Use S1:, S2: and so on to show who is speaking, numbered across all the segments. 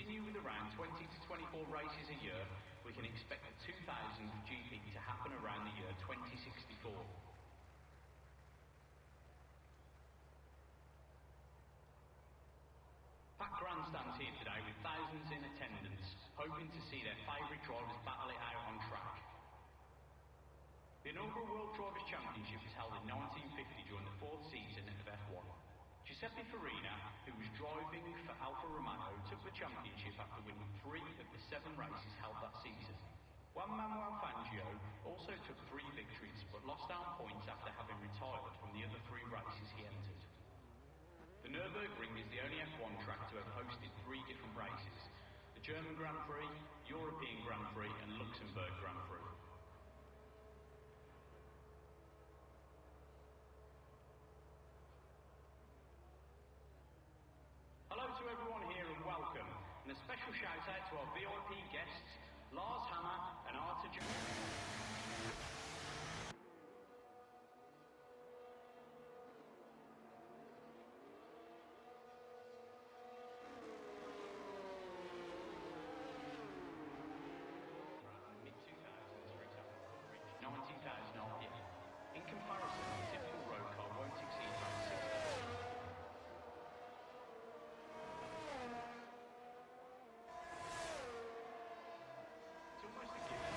S1: continue with around 20 to 24 races a year, we can expect the 2000 GP to happen around the year 2064. Packed grandstands here today with thousands in attendance, hoping to see their favourite drivers battle it out on track. The inaugural World Drivers' Championship was held in 1950 during the 4th season of F1. Giuseppe Farina, who was driving for Alfa Romeo, took the championship after winning 3 of the 7 races held that season. Juan Manuel Fangio also took 3 victories, but lost out points after having retired from the other 3 races he entered. The Nürburgring is the only F1 track to have hosted 3 different races: the German Grand Prix, European Grand Prix and Luxembourg Grand Prix. Hello to everyone here and welcome, and a special shout out to our VIP guests, Lars Hammer and Arthur mid-2000s, for example, reached 90,000 RPM. In comparison, a typical road car won't exceed around 6,000. It's almost a given.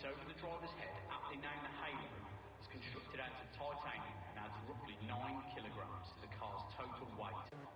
S1: over the driver's head, aptly named the Halo, is constructed out of titanium and adds roughly 9 kilograms to the car's total weight.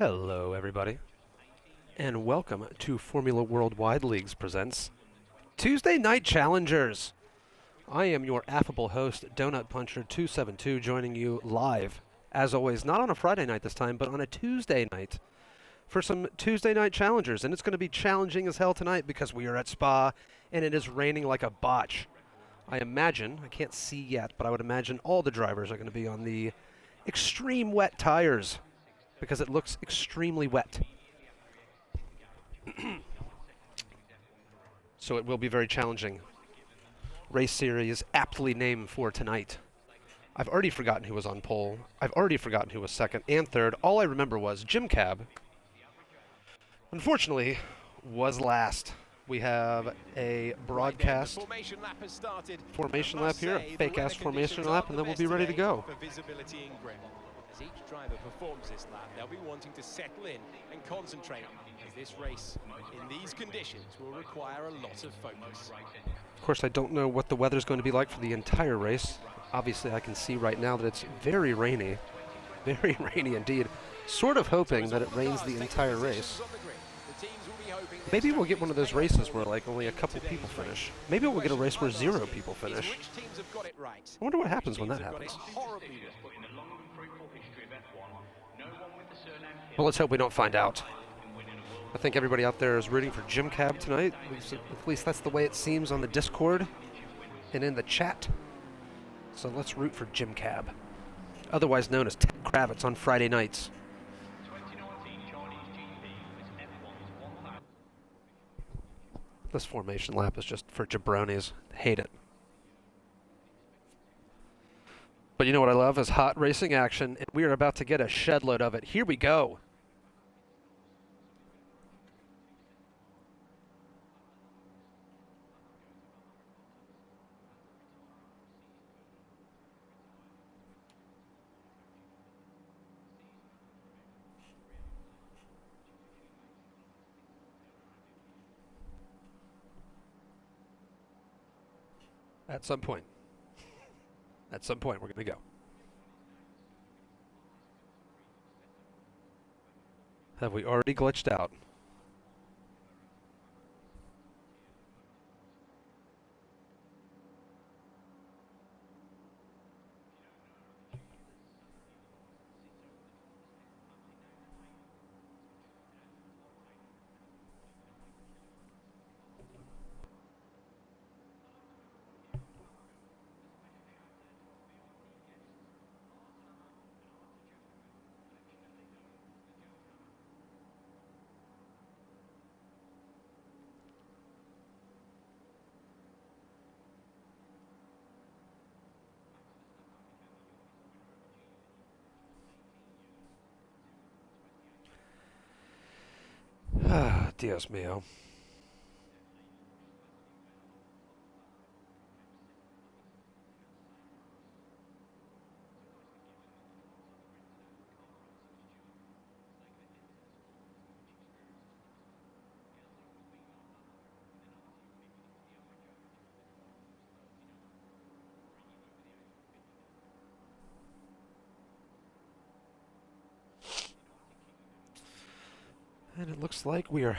S2: Hello, everybody, and welcome to Formula Worldwide Leagues presents Tuesday Night Challengers. I am your affable host, DonutPuncher 272, joining you live, as always, not on a Friday night this time, but on a Tuesday night for some Tuesday Night Challengers. And it's going to be challenging as hell tonight because we are at Spa and it is raining like a botch. I can't see yet, but I would imagine all the drivers are going to be on the extreme wet tires because it looks extremely wet. So it will be very challenging. Race series aptly named for tonight. I've already forgotten who was on pole. I've already forgotten who was second and third. All I remember was Jim Cab, unfortunately, was last. We have a broadcast formation lap here, a fake-ass formation lap, and then we'll be ready to go.
S3: As each driver performs this lap, they'll be wanting to settle in and concentrate, as this race in these conditions will require a lot of focus.
S2: Of course, I don't know what the weather's going to be like for the entire race. Obviously, I can see right now that it's very rainy indeed. Sort of hoping that it rains the entire race. Maybe we'll get one of those races where like only a couple people finish. Maybe we'll get a race where 0 people finish. I wonder what happens when that happens. Well, let's hope we don't find out. I think everybody out there is rooting for Jim Cab tonight. At least that's the way it seems on the Discord and in the chat. So let's root for Jim Cab, otherwise known as Ted Kravitz on Friday nights. This formation lap is just for jabronis. Hate it. But you know what I love is hot racing action, and we are about to get a shed load of it. Here we go. At some point, we're going to go. Have we already glitched out? Ah, Dios mío. And it looks like we are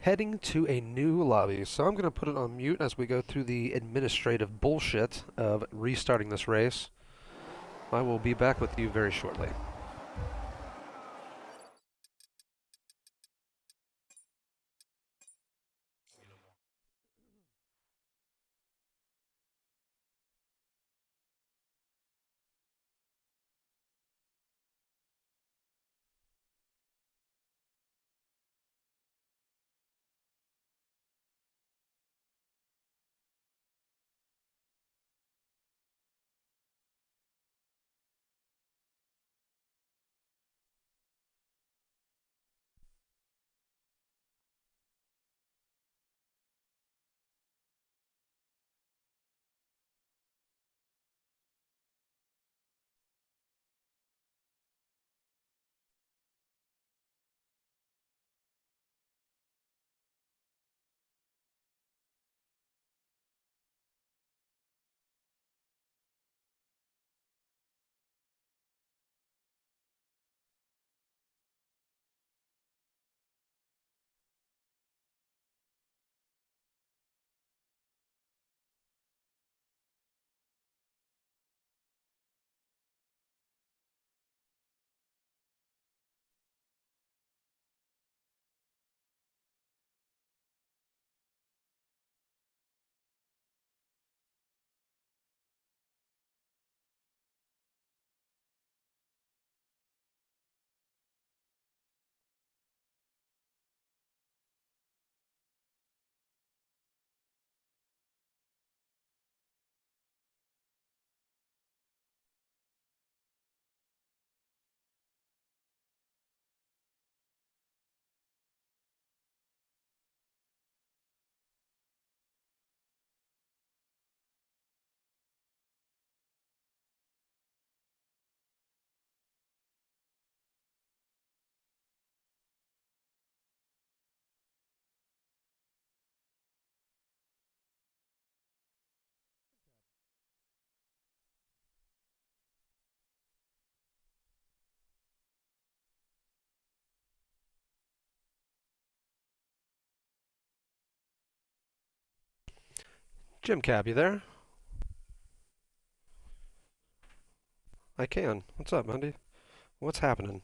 S2: heading to a new lobby. So I'm going to put it on mute as we go through the administrative bullshit of restarting this race. I will be back with you very shortly. Jim Cab, you there? I can. What's up, Monday? What's happening?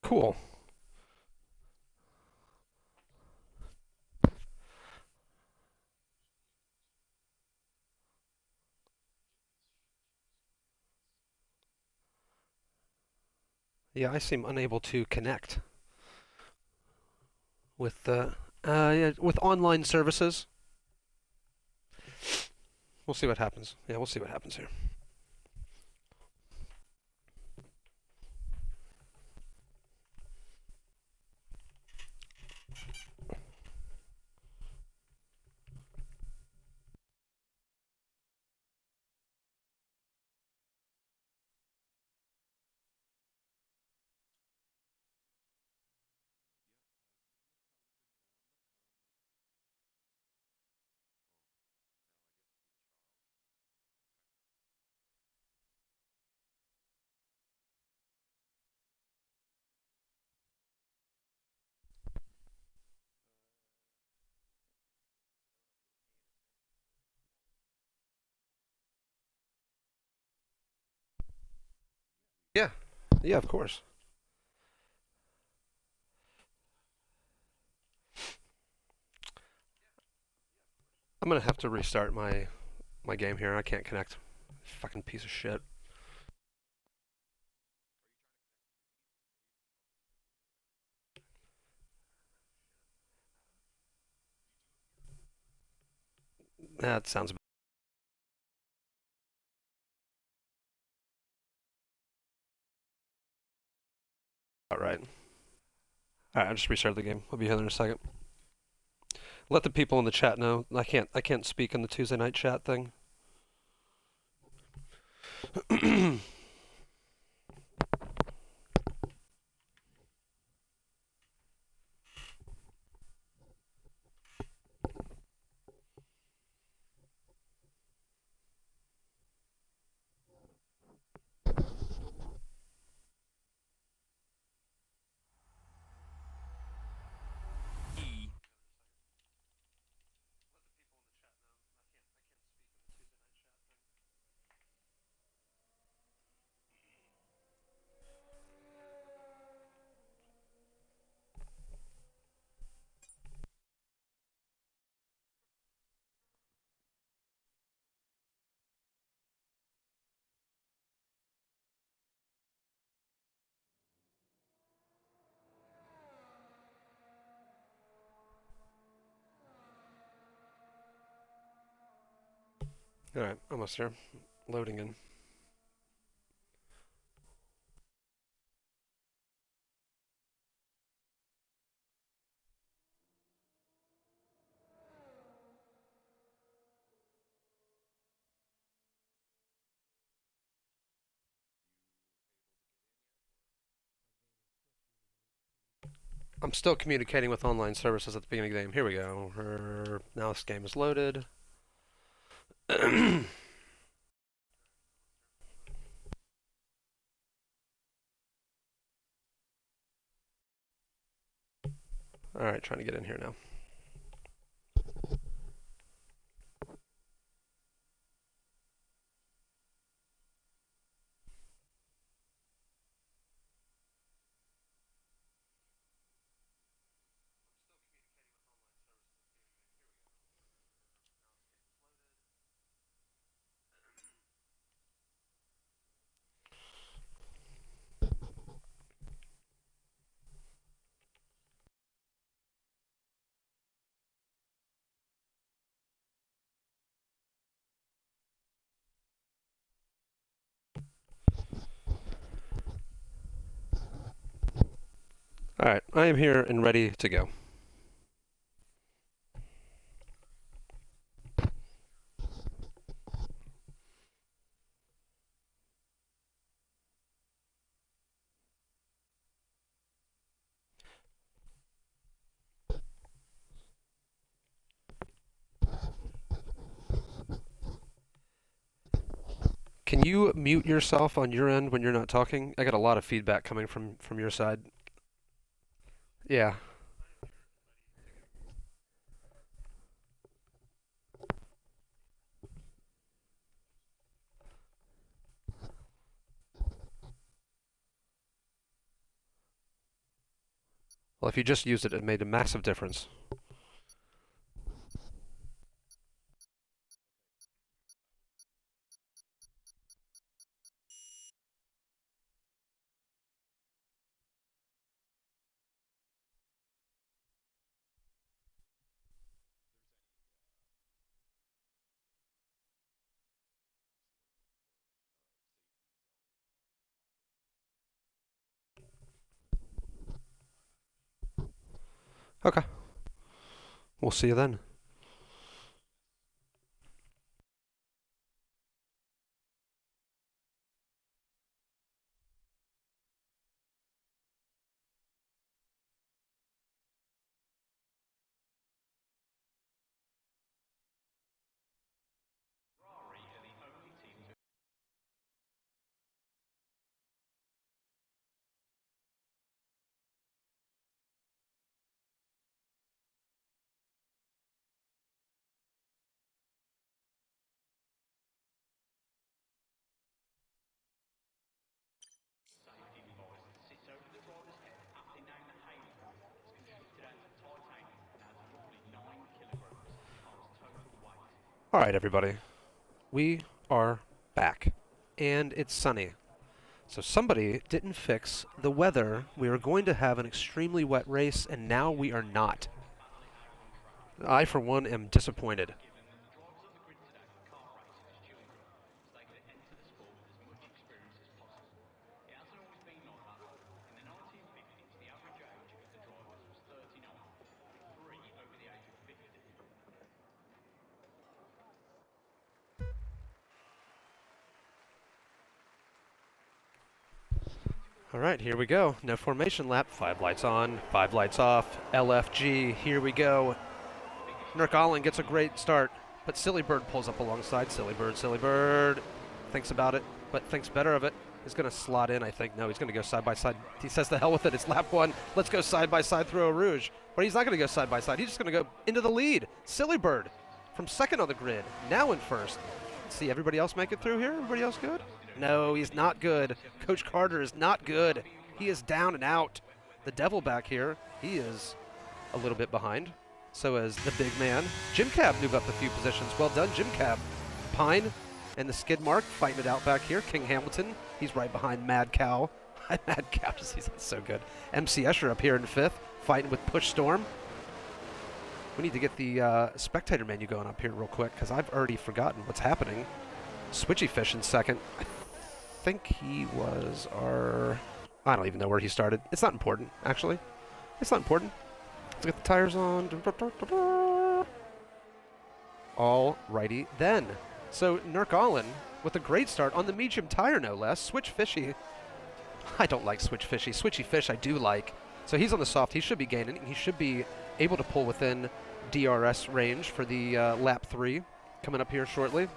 S2: Cool. Yeah, I seem unable to connect with with online services. We'll see what happens. Yeah, we'll see what happens here. Yeah, yeah, of course. I'm gonna have to restart my game here. I can't connect. Fucking piece of shit. That sounds about right. All right, I just restarted the game. I'll be here in a second. Let the people in the chat know. I can't speak in the Tuesday night chat thing. All right, almost here. Loading in. I'm still communicating with online services at the beginning of the game. Here we go. Now this game is loaded. All right, trying to get in here now. All right, I am here and ready to go. Can you mute yourself on your end when you're not talking? I got a lot of feedback coming from your side. Yeah. Well, if you just used it, it made a massive difference. Okay. We'll see you then. All right, everybody. We are back, and it's sunny. So somebody didn't fix the weather. We were going to have an extremely wet race, and now we are not. I, for one, am disappointed. All right, here we go. No formation lap. 5 lights on, 5 lights off. LFG, here we go. Nurkalin gets a great start, but Silly Bird pulls up alongside. Silly Bird thinks about it, but thinks better of it. He's going to slot in, I think. No, he's going to go side by side. He says the hell with it. It's lap 1. Let's go side by side through a Rouge. But he's not going to go side by side. He's just going to go into the lead. Silly Bird from second on the grid, now in first. Let's see everybody else make it through here. Everybody else good? No, he's not good. Coach Carter is not good. He is down and out. The devil back here, he is a little bit behind. So is the big man. Jim Cab moved up a few positions. Well done, Jim Cab. Pine and the skid mark fighting it out back here. King Hamilton, he's right behind Mad Cow. Mad Cow, he's so good. MC Escher up here in 5th, fighting with Push Storm. We need to get the spectator menu going up here real quick, because I've already forgotten what's happening. Switchy Fish in second. I think he was our... I don't even know where he started. It's not important, actually. It's not important. Let's get the tires on. Alrighty then. So Nurkalin with a great start on the medium tire, no less. Switch Fishy. I don't like Switch Fishy. Switchy Fish I do like. So he's on the soft. He should be gaining. He should be able to pull within DRS range for the lap 3 coming up here shortly.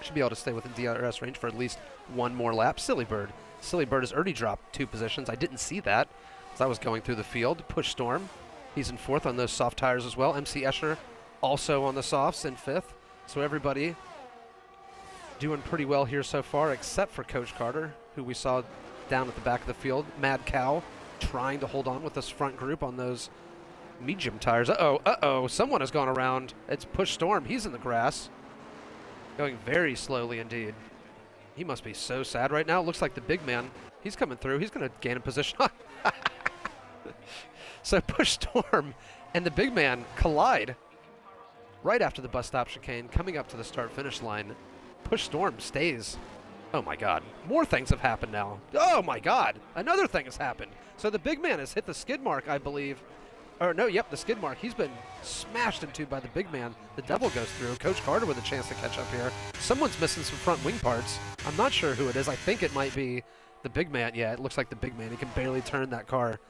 S2: Should be able to stay within DRS range for at least one more lap. Silly Bird. Silly Bird has already dropped 2 positions. I didn't see that as I was going through the field. Push Storm. He's in 4th on those soft tires as well. MC Escher also on the softs in 5th. So everybody doing pretty well here so far, except for Coach Carter, who we saw down at the back of the field. Mad Cow trying to hold on with this front group on those medium tires. Uh-oh. Someone has gone around. It's Push Storm. He's in the grass. Going very slowly indeed. He must be so sad right now. Looks like the big man. He's coming through. He's going to gain a position. So Push Storm and the big man collide right after the bus stop chicane coming up to the start-finish line. Push Storm stays. Oh, my God. More things have happened now. Oh, my God. Another thing has happened. So the big man has hit the skid mark, I believe. Or, no, yep, the skid mark. He's been smashed into by the big man. The devil goes through. Coach Carter with a chance to catch up here. Someone's missing some front wing parts. I'm not sure who it is. I think it might be the big man. Yeah, it looks like the big man. He can barely turn that car.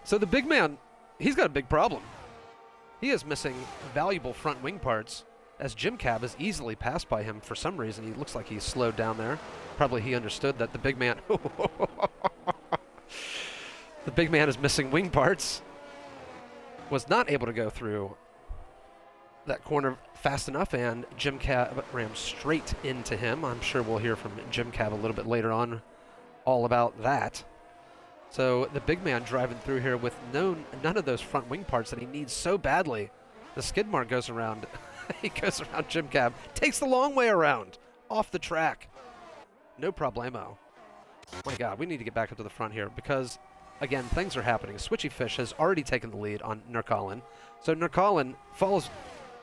S2: So the big man, he's got a big problem. He is missing valuable front wing parts. as Jim Cab is easily passed by him for some reason. He looks like he's slowed down there. Probably he understood that the big man... the big man is missing wing parts. Was not able to go through that corner fast enough, and Jim Cab rammed straight into him. I'm sure we'll hear from Jim Cab a little bit later on all about that. So the big man driving through here with none of those front wing parts that he needs so badly. The skid mark goes around. He goes around Jim Cab, takes the long way around, off the track. No problemo. My God, we need to get back up to the front here because, again, things are happening. Switchy Fish has already taken the lead on Nurkalin. So Nurkalin falls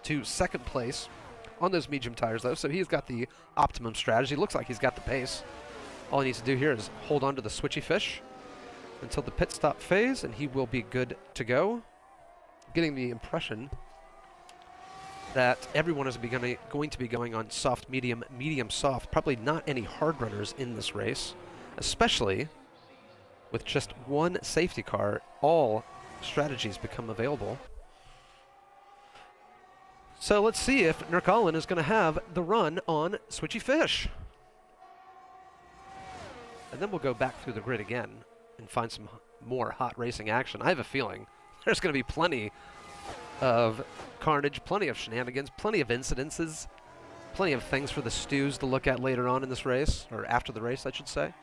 S2: to second place on those medium tires, though, so he's got the optimum strategy. Looks like he's got the pace. All he needs to do here is hold on to the Switchy Fish until the pit stop phase, and he will be good to go. Getting the impression that everyone is going to be going on soft, medium, medium, soft. Probably not any hard runners in this race, especially with just one safety car. All strategies become available. So let's see if Nurkalin is going to have the run on Switchy Fish. And then we'll go back through the grid again and find some more hot racing action. I have a feeling there's going to be plenty of carnage, plenty of shenanigans, plenty of incidences, plenty of things for the stews to look at later on in this race, or after the race, I should say.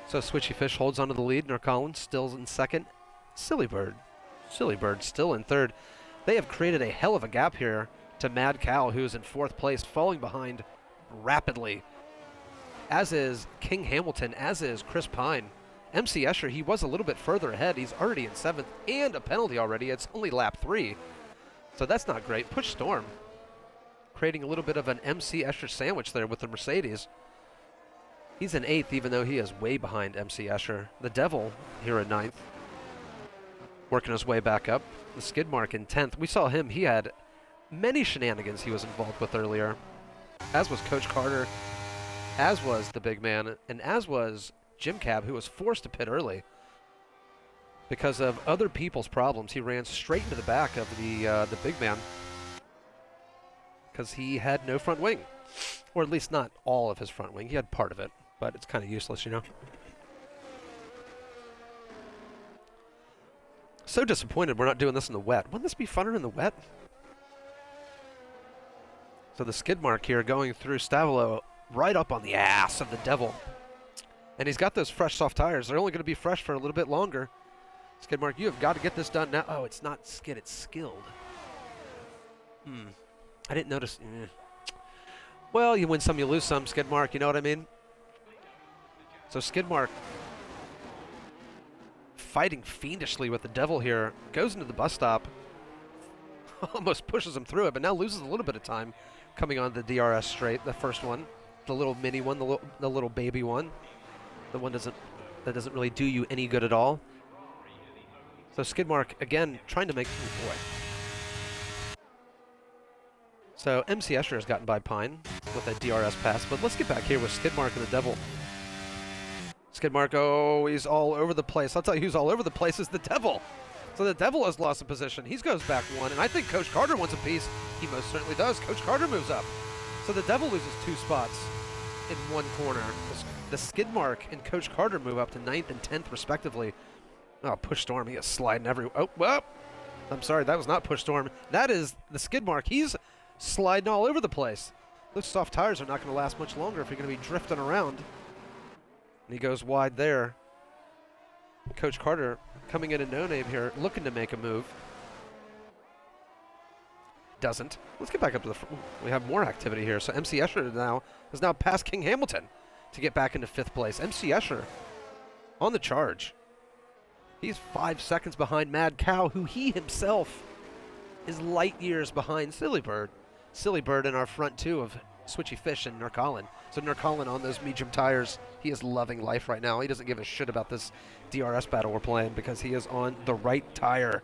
S2: So Switchy Fish holds onto the lead. Nurkalin still in second. Silly Bird still in third. They have created a hell of a gap here to Mad Cow, who's in fourth place, falling behind rapidly. As is King Hamilton, as is Chris Pine. MC Escher, he was a little bit further ahead. He's already in seventh, and a penalty already. It's only lap 3. So that's not great. Push Storm, creating a little bit of an MC Escher sandwich there with the Mercedes. He's in 8th, even though he is way behind MC Escher. The Devil here in 9th, working his way back up. The skid mark in 10th. We saw him. He had many shenanigans he was involved with earlier, as was Coach Carter, as was the big man, and as was Jim Cab, who was forced to pit early because of other people's problems. He ran straight into the back of the big man because he had no front wing, or at least not all of his front wing. He had part of it, but it's kind of useless, you know. So disappointed we're not doing this in the wet. Wouldn't this be funner in the wet? So the skid mark here going through Stavolo right up on the ass of the Devil. And he's got those fresh soft tires. They're only going to be fresh for a little bit longer. Skid mark, you have got to get this done now. Oh, it's not skid, it's skilled. I didn't notice. Well, you win some, you lose some, skid mark, you know what I mean? So skid mark fighting fiendishly with the Devil here, goes into the bus stop, almost pushes him through it, but now loses a little bit of time coming on the DRS straight, the first one, the little mini one, the little baby one, the one that doesn't really do you any good at all. So skid mark again trying to make, oh boy. So MC Escher has gotten by Pine with a DRS pass, but let's get back here with skid mark and the Devil. Skid mark, oh, he's all over the place. I'll tell you who's all over the place is the Devil. So the Devil has lost a position. He goes back 1, and I think Coach Carter wants a piece. He most certainly does. Coach Carter moves up. So the Devil loses 2 spots in one corner. The skid mark and Coach Carter move up to 9th and 10th, respectively. Oh, Push Storm, he is sliding everywhere. Oh, well, I'm sorry, that was not Push Storm. That is the skid mark. He's sliding all over the place. Those soft tires are not going to last much longer if you're going to be drifting around. And he goes wide there. Coach Carter coming in a no-name here, looking to make a move. Doesn't. Let's get back up to the front. We have more activity here. So MC Escher has now passed King Hamilton to get back into 5th place. MC Escher on the charge. He's 5 seconds behind Mad Cow, who he himself is light years behind Silly Bird. Silly Bird in our front 2 of Switchy Fish and Nurkalin. So Nurkalin on those medium tires, he is loving life right now. He doesn't give a shit about this DRS battle we're playing because he is on the right tire.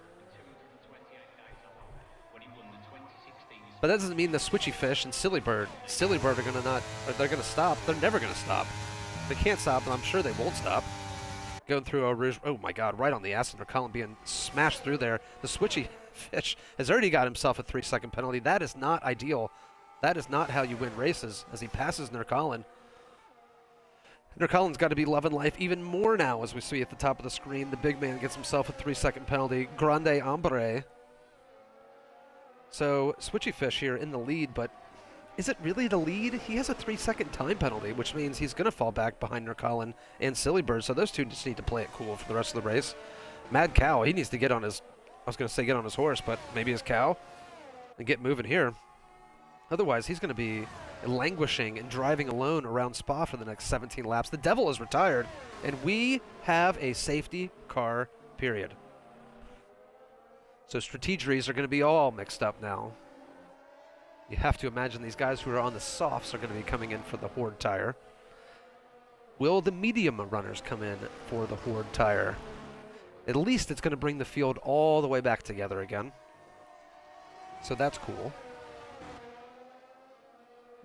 S2: But that doesn't mean the Switchy Fish and Silly Bird are going to stop. They're never going to stop. They can't stop, and I'm sure they won't stop. Going through a rouge. Oh my God! Right on the ass of Colin being smashed through there. The switchy fish has already got himself a 3-second penalty. That is not ideal. That is not how you win races. As he passes Nurkalin. Nurkalin's got to be loving life even more now, as we see at the top of the screen. The big man gets himself a 3-second penalty. Grande hombre. So switchy fish here in the lead, but is it really the lead? He has a 3-second time penalty, which means he's going to fall back behind Nurkalin and Sillybird, so those two just need to play it cool for the rest of the race. Mad Cow, he needs to get on his, I was going to say get on his horse, but maybe his cow, and get moving here. Otherwise, he's going to be languishing and driving alone around Spa for the next 17 laps. The devil is retired, and we have a safety car, period. So strategies are going to be all mixed up now. You have to imagine these guys who are on the softs are going to be coming in for the Horde tire. Will the medium runners come in for the Horde tire? At least it's going to bring the field all the way back together again. So that's cool.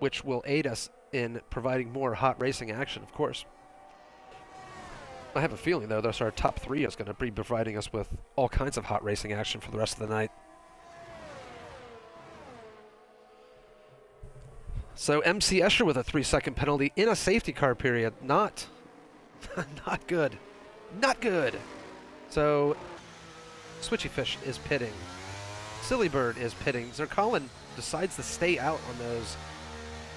S2: Which will aid us in providing more hot racing action, of course. I have a feeling, though, that our top 3 is going to be providing us with all kinds of hot racing action for the rest of the night. So MC Escher with a 3-second penalty in a safety car period. Not good. Not good. So Switchy Fish is pitting. Sillybird is pitting. Nurkalin decides to stay out on those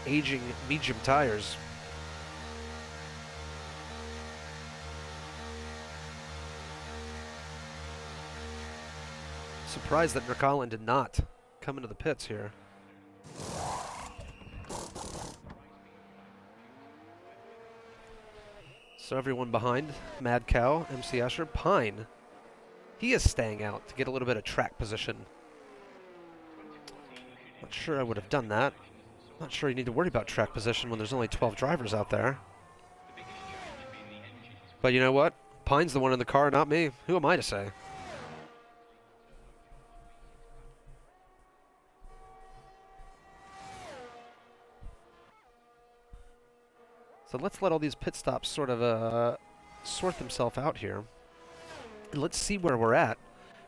S2: aging medium tires. Surprised that Nurkalin did not come into the pits here. So everyone behind, Mad Cow, MC Escher, Pine. He is staying out to get a little bit of track position. Not sure I would have done that. Not sure you need to worry about track position when there's only 12 drivers out there. But you know what? Pine's the one in the car, not me. Who am I to say? So let's let all these pit stops sort of sort themselves out here. And let's see where we're at.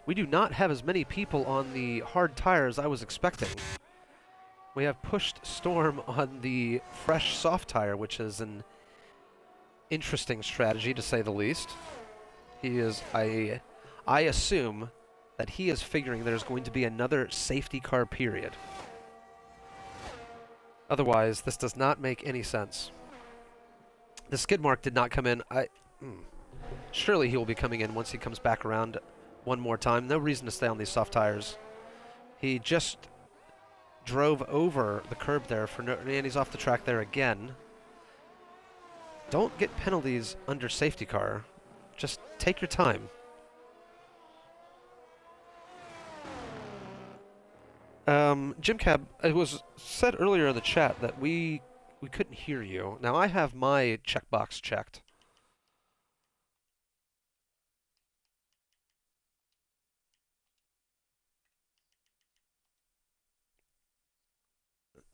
S2: We do not have as many people on the hard tire as I was expecting. We have pushed Storm on the fresh soft tire, which is an interesting strategy to say the least. He is, I assume that he is figuring there's going to be another safety car period. Otherwise, this does not make any sense. The skid mark did not come in. Surely he will be coming in once he comes back around one more time. No reason to stay on these soft tires. He just drove over the curb there and he's off the track there again. Don't get penalties under safety car. Just take your time. Jim Cab, it was said earlier in the chat that we couldn't hear you. Now I have my checkbox checked.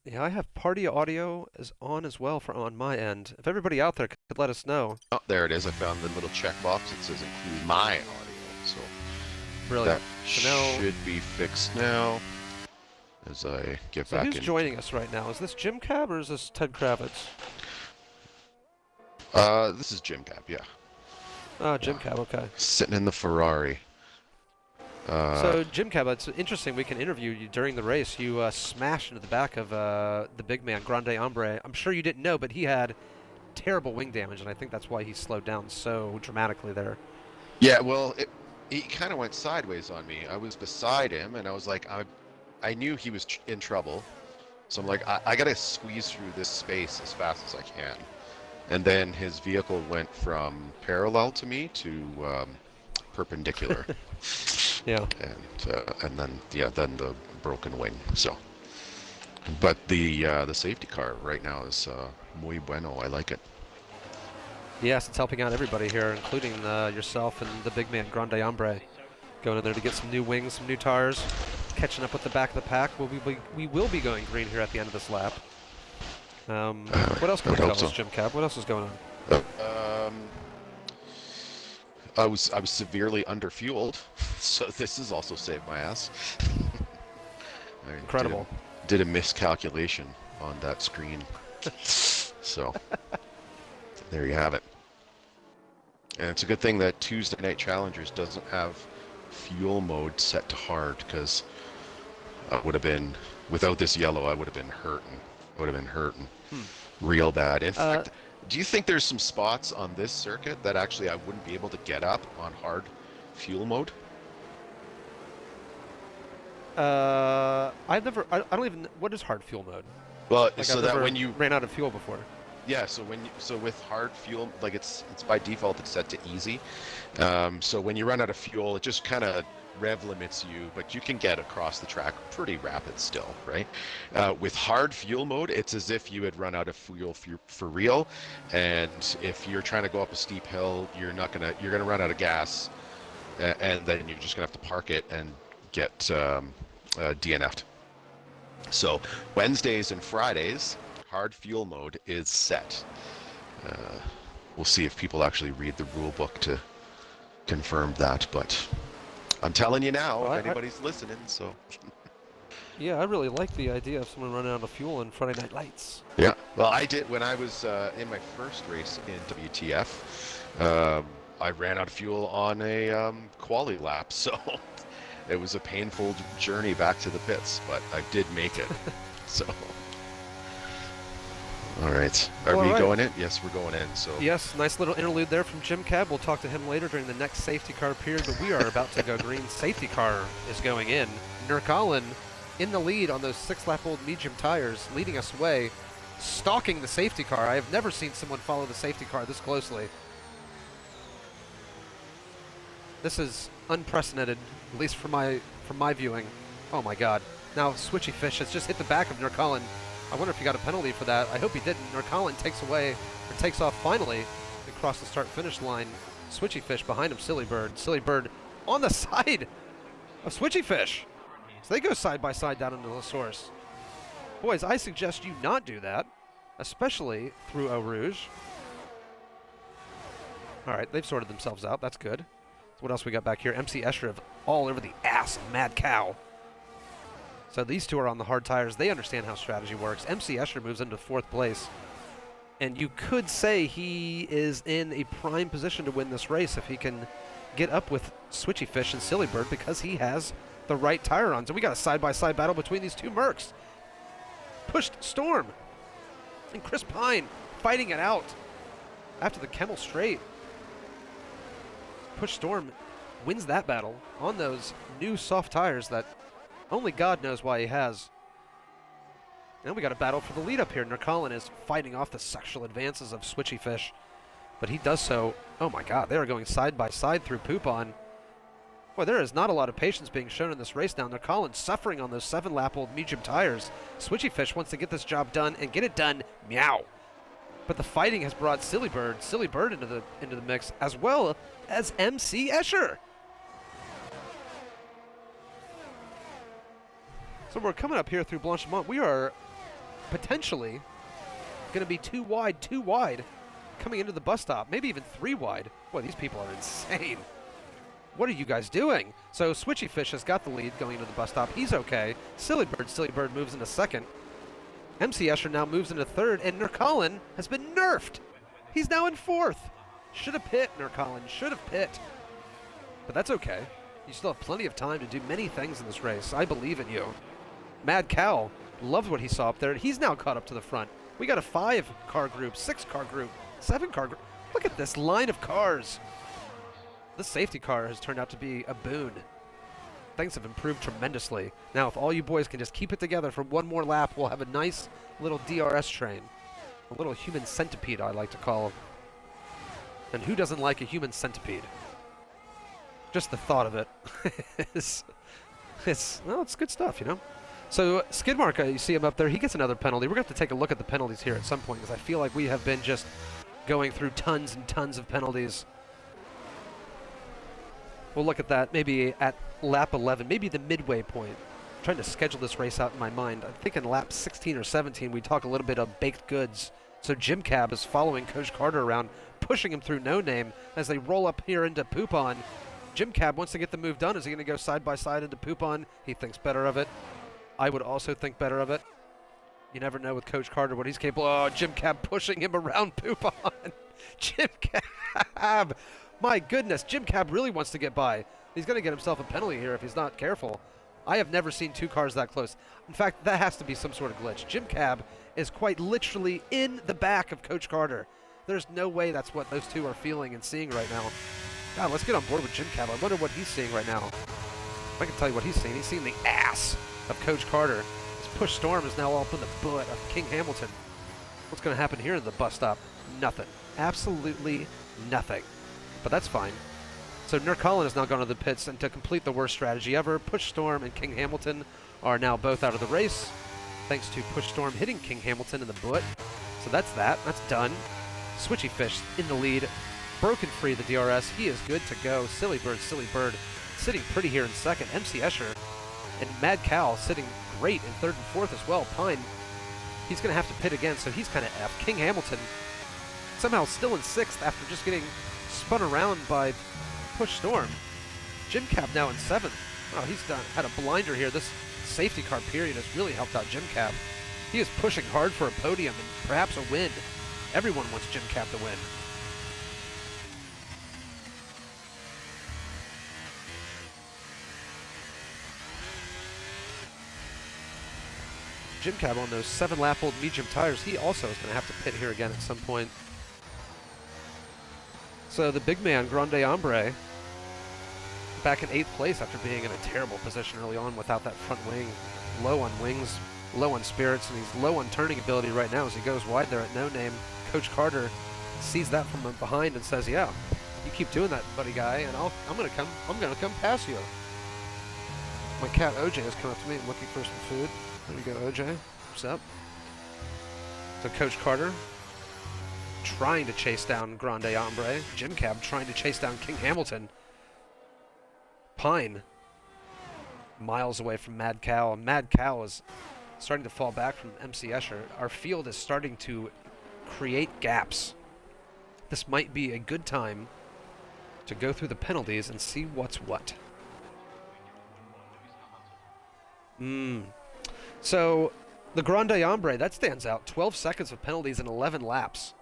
S2: Yeah, I have party audio is on as well on my end. If everybody out there could let us know.
S4: Oh, there it is. I found the little checkbox. It says include my audio. So
S2: brilliant.
S4: That
S2: so now,
S4: should be fixed now as I get back in.
S2: Who's joining us right now? Is this Jim Cab or is this Ted Kravitz?
S4: This is Jim Cab, yeah.
S2: Oh, Jim Cab, okay.
S4: Sitting in the Ferrari.
S2: So, Jim Cab, it's interesting we can interview you during the race. You smashed into the back of the big man, Grande Hombre. I'm sure you didn't know, but he had terrible wing damage, and I think that's why he slowed down so dramatically there.
S4: Yeah, well, he kind of went sideways on me. I was beside him, and I was like, I knew he was in trouble. So I'm like, I got to squeeze through this space as fast as I can. And then his vehicle went from parallel to me to perpendicular.
S2: Yeah.
S4: And then the broken wing. So, but the safety car right now is muy bueno. I like it.
S2: Yes, it's helping out everybody here, including yourself and the big man Grande Hombre, going in there to get some new wings, some new tires, catching up with the back of the pack. We will be going green here at the end of this lap. What else can you tell us, Jim Cab? What else is going on?
S4: I was severely underfueled, so this has also saved my ass. I
S2: Incredible.
S4: Did a miscalculation on that screen. So there you have it. And it's a good thing that Tuesday Night Challengers doesn't have fuel mode set to hard, because I would have been, without this yellow, I would have been hurting. Real bad. In fact, do you think there's some spots on this circuit that actually I wouldn't be able to get up on hard fuel mode?
S2: I don't even, what is hard fuel mode?
S4: Well,
S2: Like
S4: so
S2: I've
S4: that
S2: never
S4: when you
S2: ran out of fuel before.
S4: Yeah, so with hard fuel, like it's by default it's set to easy. So when you run out of fuel, it just kind of rev limits you, but you can get across the track pretty rapid still, right? With hard fuel mode, it's as if you had run out of fuel for real, and if you're trying to go up a steep hill, you're gonna run out of gas, and then you're just gonna have to park it and get DNF'd. So Wednesdays and Fridays, hard fuel mode is set. We'll see if people actually read the rule book to confirm that, but I'm telling you now,
S2: Well,
S4: if anybody's listening, so.
S2: Yeah, I really like the idea of someone running out of fuel in Friday Night Lights.
S4: Yeah, well, I did when I was in my first race in WTF. I ran out of fuel on a quali lap, so it was a painful journey back to the pits, but I did make it. So. All right. Are we going in? Yes, we're going in. So.
S2: Yes, nice little interlude there from Jim Cab. We'll talk to him later during the next safety car period, but we are about to go green. Safety car is going in. Nurkalin in the lead on those 6-lap-old medium tires, leading us away, stalking the safety car. I have never seen someone follow the safety car this closely. This is unprecedented, at least from my viewing. Oh my God. Now Switchy Fish has just hit the back of Nurkalin. I wonder if he got a penalty for that. I hope he didn't. Nurkalin takes off finally across the start-finish line. Switchy Fish behind him, Silly Bird. Silly Bird on the side of Switchy Fish. So they go side by side down into the source. Boys, I suggest you not do that, especially through Eau Rouge. All right, they've sorted themselves out. That's good. So what else we got back here? MC Escher all over the ass of Mad Cow. So these two are on the hard tires. They understand how strategy works. MC Escher moves into 4th place. And you could say he is in a prime position to win this race if he can get up with Switchy Fish and Silly Bird, because he has the right tire on. So we got a side-by-side battle between these two Mercs. Pushed Storm and Chris Pine fighting it out after the Kemmel Straight. Push Storm wins that battle on those new soft tires that only God knows why he has. And we got a battle for the lead up here. Nurkalin is fighting off the sexual advances of Switchy Fish, but he does so. Oh my God, they are going side by side through Poupon. Boy, there is not a lot of patience being shown in this race now. Nurkalin suffering on those 7-lap-old medium tires. Switchy Fish wants to get this job done and get it done. Meow. But the fighting has brought Silly Bird into the mix, as well as MC Escher. So we're coming up here through Blanchimont. We are potentially going to be too wide coming into the bus stop, maybe even 3 wide. Boy, these people are insane. What are you guys doing? So Switchy Fish has got the lead going into the bus stop. He's okay. Silly Bird moves into 2nd. MC Escher now moves into 3rd, and Nurkalin has been nerfed. He's now in 4th. Should have pit, Nurkalin. Should have pit. But that's okay. You still have plenty of time to do many things in this race. I believe in you. Mad Cow loved what he saw up there. He's now caught up to the front. We got a 5-car group, 6-car group, 7-car group. Look at this line of cars. This safety car has turned out to be a boon. Things have improved tremendously. Now, if all you boys can just keep it together for one more lap, we'll have a nice little DRS train. A little human centipede, I like to call him. And who doesn't like a human centipede? Just the thought of it. it's good stuff, you know? So Skidmark, you see him up there. He gets another penalty. We're going to have to take a look at the penalties here at some point, because I feel like we have been just going through tons and tons of penalties. We'll look at that maybe at lap 11, maybe the midway point. I'm trying to schedule this race out in my mind. I think in lap 16 or 17 we talk a little bit of baked goods So Jim Cab is following Coach Carter around, pushing him through No Name as they roll up here into Poupon. Jim Cab wants to get the move done. Is he going to go side by side into Poupon? He thinks better of it. I would also think better of it. You never know with Coach Carter what he's capable of. Oh, Jim Cab pushing him around Poupon. Jim Cab. My goodness, Jim Cab really wants to get by. He's going to get himself a penalty here if he's not careful. I have never seen two cars that close. In fact, that has to be some sort of glitch. Jim Cab is quite literally in the back of Coach Carter. There's no way that's what those two are feeling and seeing right now. God, let's get on board with Jim Cab. I wonder what he's seeing right now. I can tell you what he's seeing. He's seeing the ass of Coach Carter. His push storm is now up in the butt of King Hamilton. What's going to happen here in the bus stop? Nothing. Absolutely nothing. But that's fine. So Nurkalin has now gone to the pits, and to complete the worst strategy ever, Push Storm and King Hamilton are now both out of the race, thanks to Push Storm hitting King Hamilton in the butt. So that's that. That's done. Switchy Fish in the lead. Broken free the DRS. He is good to go. Silly Bird sitting pretty here in second. MC Escher and Mad Cow sitting great in third and fourth as well. Pine, he's going to have to pit again, so he's kind of F. King Hamilton somehow still in sixth after just getting spun around by Push Storm. Jim Cab now in seventh. Oh, he's had a blinder here. This safety car period has really helped out Jim Cab. He is pushing hard for a podium and perhaps a win. Everyone wants Jim Cab to win. Jim Cab on those 7-lap-old medium tires, he also is going to have to pit here again at some point. So the big man, Grande Hombre, back in 8th place after being in a terrible position early on without that front wing. Low on wings, low on spirits, and he's low on turning ability right now as he goes wide there at No Name. Coach Carter sees that from behind and says, yeah, you keep doing that, buddy guy, and I'm gonna come past you. My cat OJ has come up to me and looking for some food. There you go, OJ. What's up? So Coach Carter trying to chase down Grande Hombre. Jim Cab trying to chase down King Hamilton. Pine miles away from Mad Cow. Mad Cow is starting to fall back from MC Escher. Our field is starting to create gaps. This might be a good time to go through the penalties and see what's what. So the Grande Hombre, that stands out. 12 seconds of penalties in 11 laps.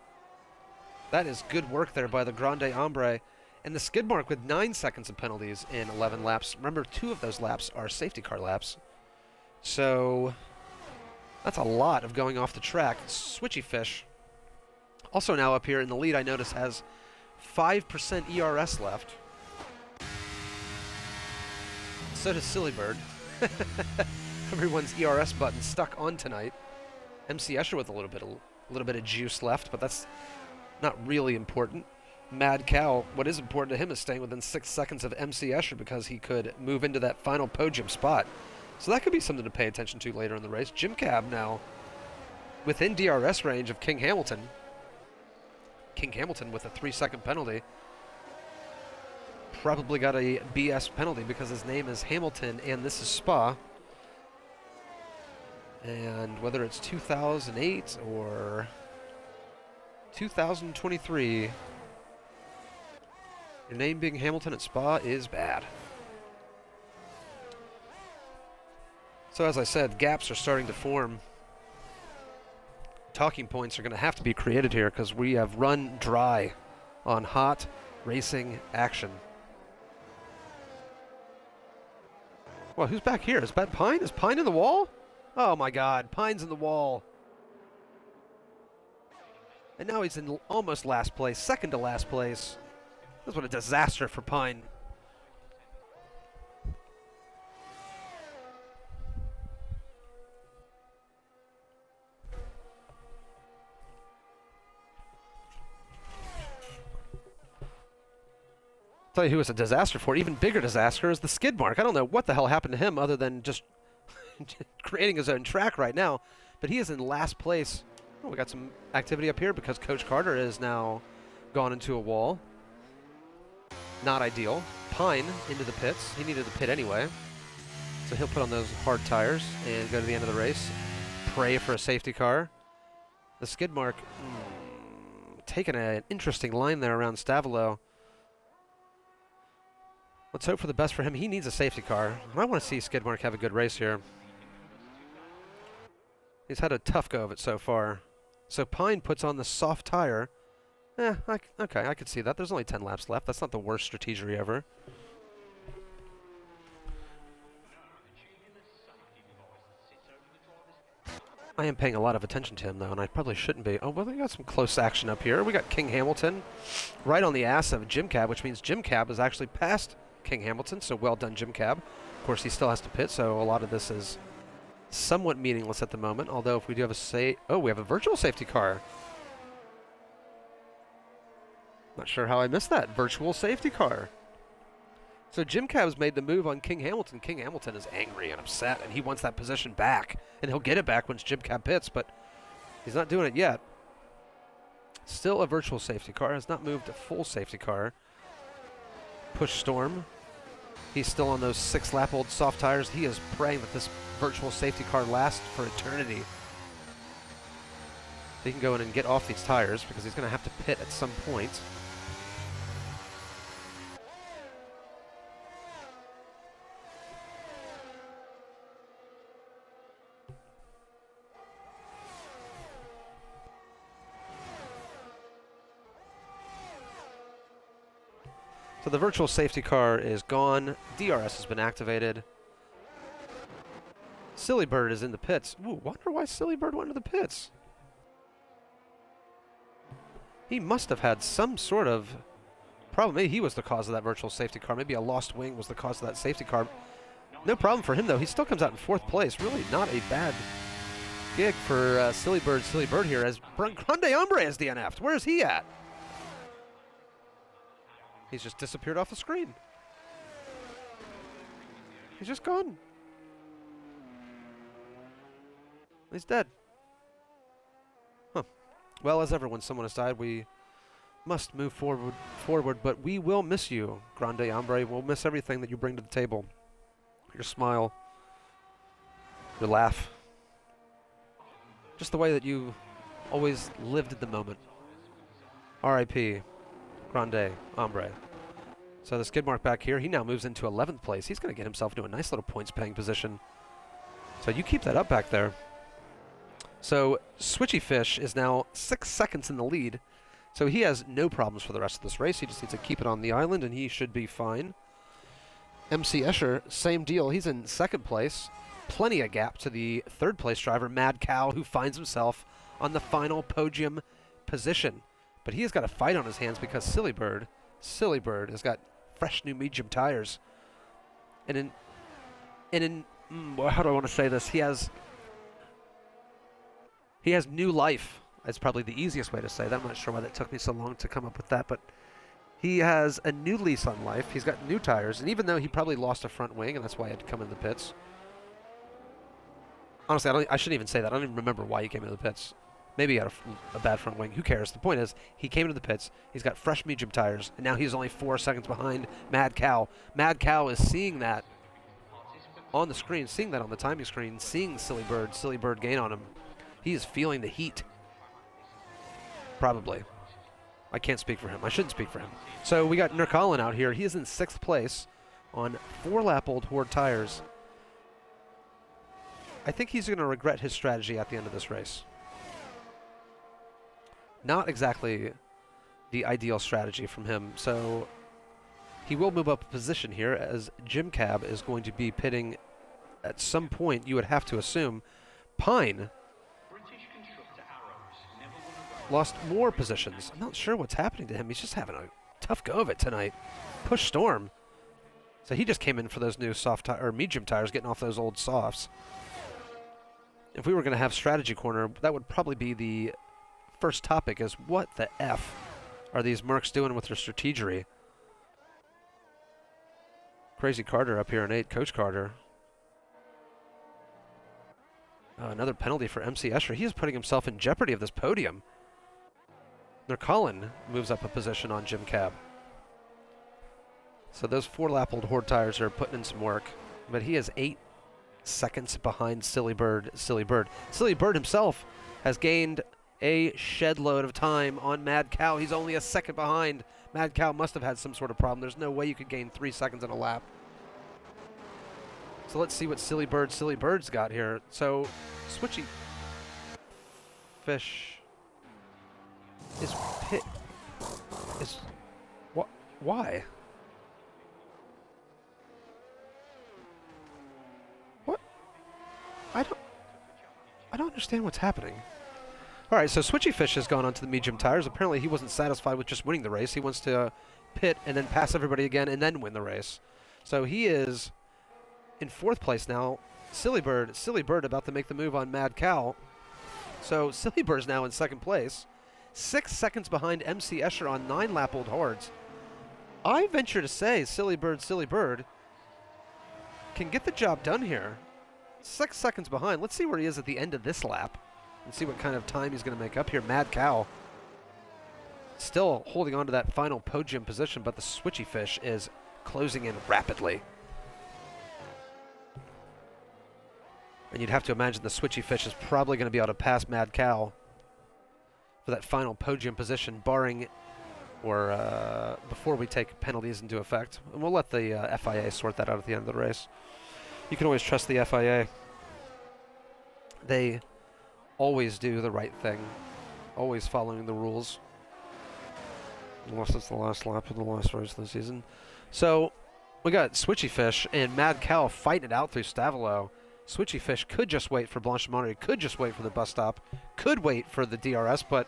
S2: That is good work there by the Grande Hombre. And the skid mark with 9 seconds of penalties in 11 laps. Remember, 2 of those laps are safety car laps. So that's a lot of going off the track. Switchy Fish, also now up here in the lead, I notice has 5% ERS left. So does Silly Bird. Everyone's ERS button stuck on tonight. MC Escher with a little bit of juice left, but that's not really important. Mad Cow, what is important to him is staying within 6 seconds of MC Escher because he could move into that final podium spot. So that could be something to pay attention to later in the race. Jim Cab now within DRS range of King Hamilton. King Hamilton with a 3-second penalty. Probably got a BS penalty because his name is Hamilton and this is Spa. And whether it's 2008 or 2023, your name being Hamilton at Spa is bad. So as I said, gaps are starting to form. Talking points are going to have to be created here because we have run dry on hot racing action. Well, who's back here? Is that Pine? Is Pine in the wall? Oh my God, Pine's in the wall. And now he's in almost last place, second to last place. That's what a disaster for Pine. Tell you who it's a disaster for. Even bigger disaster is the skid mark. I don't know what the hell happened to him other than just creating his own track right now. But he is in last place. Oh, we got some activity up here because Coach Carter is now gone into a wall. Not ideal. Pine into the pits. He needed the pit anyway. So he'll put on those hard tires and go to the end of the race. Pray for a safety car. The skid mark taking an interesting line there around Stavelo. Let's hope for the best for him. He needs a safety car. And I want to see Skidmark have a good race here. He's had a tough go of it so far. So Pine puts on the soft tire. Okay, I could see that. There's only 10 laps left. That's not the worst strategy ever. I am paying a lot of attention to him, though, and I probably shouldn't be. Oh, well, we got some close action up here. We got King Hamilton right on the ass of Jim Cab, which means Jim Cab is actually past King Hamilton, so well done, Jim Cab. Of course, he still has to pit, so a lot of this is somewhat meaningless at the moment, although if we do have we have a virtual safety car. Not sure how I missed that. Virtual safety car. So Jim Cab's made the move on King Hamilton. King Hamilton is angry and upset, and he wants that position back. And he'll get it back once Jim Cab pits, but he's not doing it yet. Still a virtual safety car. Has not moved to full safety car. Push Storm. He's still on those 6-lap-old soft tires. He is praying that this virtual safety car lasts for eternity. He can go in and get off these tires because he's going to have to pit at some point. So the virtual safety car is gone. DRS has been activated. Silly Bird is in the pits. Ooh, wonder why Silly Bird went to the pits. He must have had some sort of problem. Maybe he was the cause of that virtual safety car. Maybe a lost wing was the cause of that safety car. No problem for him, though. He still comes out in 4th place. Really not a bad gig for Silly Bird here, as Grande Hombre is DNF'd. Where is he at? He's just disappeared off the screen. He's just gone. He's dead. Huh. Well, as ever, when someone has died, we must move forward, but we will miss you, Grande Hombre. We'll miss everything that you bring to the table. Your smile, your laugh, just the way that you always lived at the moment. R.I.P. Grande Hombre. So the skid mark back here, he now moves into 11th place. He's going to get himself into a nice little points-paying position. So you keep that up back there. So Switchy Fish is now 6 seconds in the lead. So he has no problems for the rest of this race. He just needs to keep it on the island, and he should be fine. MC Escher, same deal. He's in 2nd place. Plenty of gap to the 3rd place driver, Mad Cow, who finds himself on the final podium position. But he has got a fight on his hands because Silly Bird has got fresh new medium tires. And how do I want to say this? He has new life. That's probably the easiest way to say that. I'm not sure why that took me so long to come up with that, but he has a new lease on life. He's got new tires, and even though he probably lost a front wing, and that's why he had to come in the pits. Honestly, I shouldn't even say that. I don't even remember why he came into the pits. Maybe he had a bad front wing. Who cares? The point is, he came into the pits. He's got fresh medium tires, and now he's only 4 seconds behind Mad Cow. Mad Cow is seeing that on the screen, seeing that on the timing screen, seeing Silly Bird gain on him. He is feeling the heat. Probably. I can't speak for him. I shouldn't speak for him. So we got Nurkalin out here. He is in 6th place on 4-lap-old Horde tires. I think he's going to regret his strategy at the end of this race. Not exactly the ideal strategy from him, so he will move up a position here as Jim Cab is going to be pitting at some point, you would have to assume. Pine lost more positions. I'm not sure what's happening to him. He's just having a tough go of it tonight. Push Storm. So he just came in for those new soft or medium tires, getting off those old softs. If we were going to have strategy corner, that would probably be the first topic, is what the F are these mercs doing with their strategery? Crazy Carter up here in 8, Coach Carter. Another penalty for MC Escher. He is putting himself in jeopardy of this podium. Nurkalin moves up a position on Jim Cab. So those 4-lap-old Horde tires are putting in some work, but he is 8 seconds behind Silly Bird. Silly Bird himself has gained a shed load of time on Mad Cow. He's only a second behind. Mad Cow must have had some sort of problem. There's no way you could gain 3 seconds in a lap. So let's see what Silly Bird's got here. So Switchy Fish is pit is what? Why? What? I don't understand what's happening. All right, so Switchy Fish has gone onto the medium tires. Apparently, he wasn't satisfied with just winning the race. He wants to pit and then pass everybody again and then win the race. So he is in 4th place now. Silly Bird about to make the move on Mad Cow. So Silly Bird's now in 2nd place. 6 seconds behind MC Escher on 9-lap-old hards. I venture to say Silly Bird can get the job done here. 6 seconds behind. Let's see where he is at the end of this lap and see what kind of time he's going to make up here. Mad Cow still holding on to that final podium position, but the Switchy Fish is closing in rapidly. And you'd have to imagine the Switchy Fish is probably going to be able to pass Mad Cow for that final podium position, barring or before we take penalties into effect. And we'll let the FIA sort that out at the end of the race. You can always trust the FIA. They always do the right thing, always following the rules. Unless it's the last lap of the last race of the season. So we got Switchy Fish and Mad Cow fighting it out through Stavelo. Switchy Fish could just wait for Blanchimont, could just wait for the bus stop, could wait for the DRS, but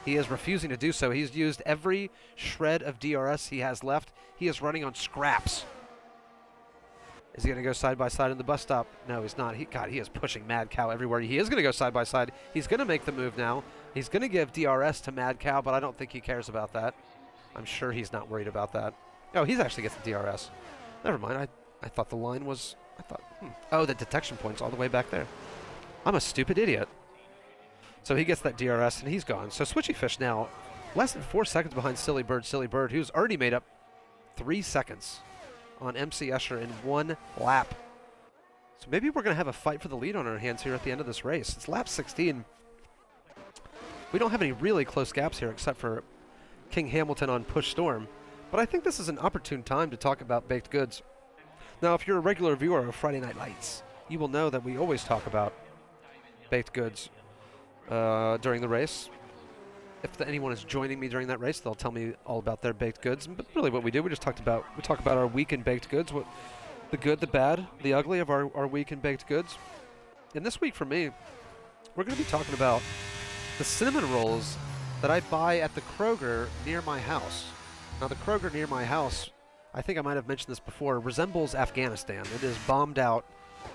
S2: he is refusing to do so. He's used every shred of DRS he has left. He is running on scraps. Is he going to go side by side in the bus stop? No, he's not. He is pushing Mad Cow everywhere. He is going to go side by side. He's going to make the move now. He's going to give DRS to Mad Cow, but I don't think he cares about that. I'm sure he's not worried about that. Oh, he actually gets the DRS. Never mind. I thought the line was... Oh, the detection point's all the way back there. I'm a stupid idiot. So he gets that DRS, and he's gone. So Switchy Fish now less than 4 seconds behind Silly Bird, who's already made up 3 seconds on MC Escher in 1 lap. So maybe we're going to have a fight for the lead on our hands here at the end of this race. It's lap 16. We don't have any really close gaps here except for King Hamilton on Push Storm. But I think this is an opportune time to talk about baked goods. Now, if you're a regular viewer of Friday Night Lights, you will know that we always talk about baked goods during the race. If anyone is joining me during that race, they'll tell me all about their baked goods. But really what we do, we talk about our week in baked goods, what the good, the bad, the ugly of our week in baked goods. And this week for me, we're going to be talking about the cinnamon rolls that I buy at the Kroger near my house. Now, the Kroger near my house, I think I might have mentioned this before, resembles Afghanistan. It is bombed out